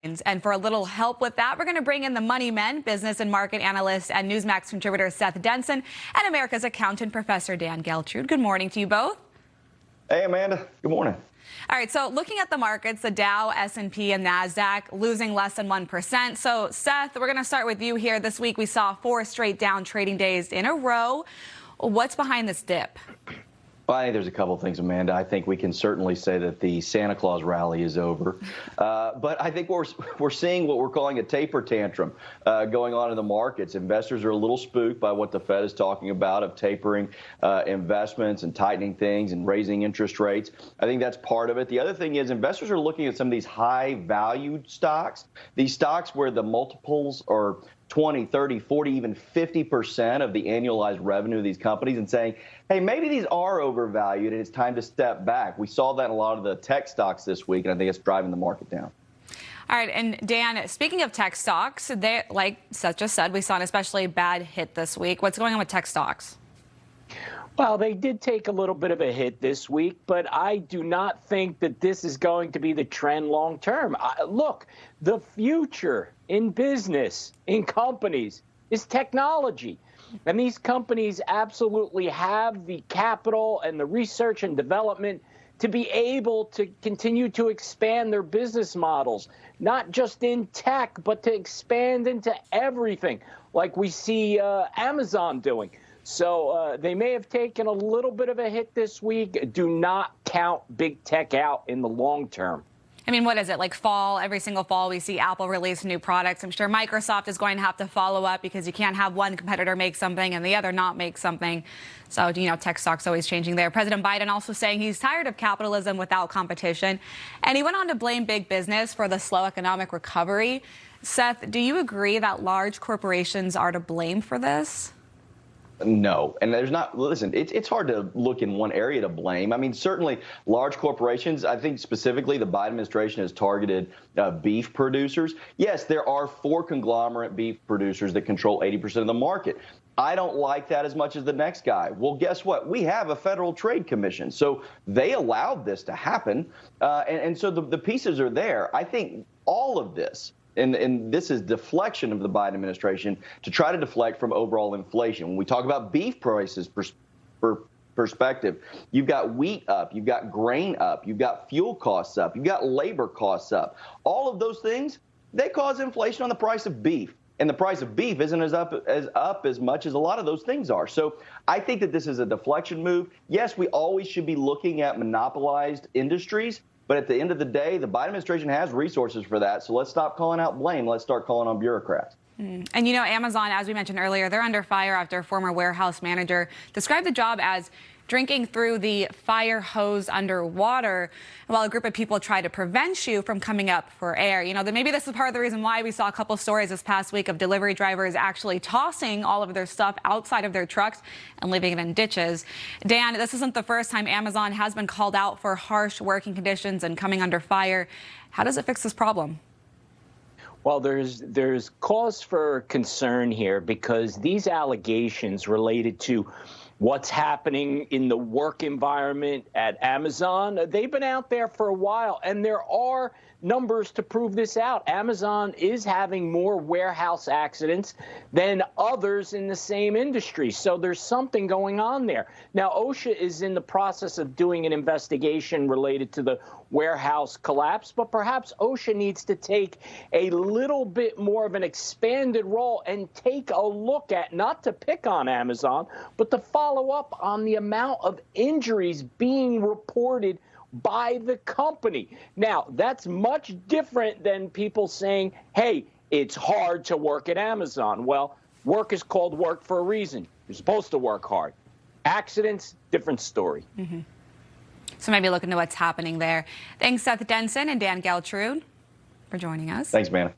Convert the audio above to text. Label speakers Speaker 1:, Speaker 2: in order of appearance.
Speaker 1: And for a little help with that, we're going to bring in the Money Men, business and market analyst and Newsmax contributor Seth Denson, and America's accountant professor Dan Geltrude. Good morning to you both.
Speaker 2: Hey, Amanda. Good morning.
Speaker 1: All right, so looking at the markets, the Dow, S&P, and NASDAQ losing less than 1%. So, Seth, we're going to start with you here. This week, we saw 4 straight down trading days in a row. What's behind this dip?
Speaker 2: Well, I think there's a couple of things, Amanda. I think we can certainly say that the Santa Claus rally is over. But I think we're seeing what we're calling a taper tantrum going on in the markets. Investors are a little spooked by what the Fed is talking about of tapering investments and tightening things and raising interest rates. I think that's part of it. The other thing is investors are looking at some of these high-valued stocks, these stocks where the multiples are 20, 30, 40, even 50% of the annualized revenue of these companies and saying, hey, maybe these are overvalued and it's time to step back. We saw that in a lot of the tech stocks this week, and I think it's driving the market down.
Speaker 1: All right, and Dan, speaking of tech stocks, they, like Seth just said, we saw an especially bad hit this week. What's going on with tech stocks?
Speaker 3: Well, they did take a little bit of a hit this week, but I do not think that this is going to be the trend long term. Look, the future in business, in companies, is technology. And these companies absolutely have the capital and the research and development to be able to continue to expand their business models, not just in tech, but to expand into everything, like we see Amazon doing. So they may have taken a little bit of a hit this week. Do not count big tech out in the long term.
Speaker 1: I mean, what is it, like fall? Every single fall we see Apple release new products. I'm sure Microsoft is going to have to follow up because you can't have one competitor make something and the other not make something. So, you know, tech stocks always changing there. President Biden also saying he's tired of capitalism without competition. And he went on to blame big business for the slow economic recovery. Seth, do you agree that large corporations are to blame for this?
Speaker 2: No, and there's not. Listen, it's hard to look in one area to blame. I mean, certainly large corporations. I think specifically the Biden administration has targeted beef producers. Yes, there are 4 conglomerate beef producers that control 80% of the market. I don't like that as much as the next guy. Well, guess what? We have a Federal Trade Commission, so they allowed this to happen, and so the pieces are there. I think all of this. And this is deflection of the Biden administration to try to deflect from overall inflation. When we talk about beef prices perspective, you've got wheat up, you've got grain up, you've got fuel costs up, you've got labor costs up. All of those things, they cause inflation on the price of beef. And the price of beef isn't as up as much as a lot of those things are. So I think that this is a deflection move. Yes, we always should be looking at monopolized industries. But at the end of the day, the Biden administration has resources for that. So let's stop calling out blame. Let's start calling on bureaucrats.
Speaker 1: And, you know, Amazon, as we mentioned earlier, they're under fire after a former warehouse manager described the job as drinking through the fire hose underwater while a group of people try to prevent you from coming up for air. You know, maybe this is part of the reason why we saw a couple stories this past week of delivery drivers actually tossing all of their stuff outside of their trucks and leaving it in ditches. Dan, this isn't the first time Amazon has been called out for harsh working conditions and coming under fire. How does it fix this problem?
Speaker 3: Well, there's cause for concern here because these allegations related to what's happening in the work environment at Amazon, they've been out there for a while, and there are numbers to prove this out. Amazon is having more warehouse accidents than others in the same industry. So there's something going on there. Now, OSHA is in the process of doing an investigation related to the warehouse collapse, but perhaps OSHA needs to take a little bit more of an expanded role and take a look at, not to pick on Amazon, but to follow up on the amount of injuries being reported by the company. Now, that's much different than people saying, hey, it's hard to work at Amazon. Well, work is called work for a reason. You're supposed to work hard. Accidents, different story.
Speaker 1: So maybe look into what's happening there. Thanks, Seth Denson and Dan Geltrude, for joining us.
Speaker 2: Thanks, man.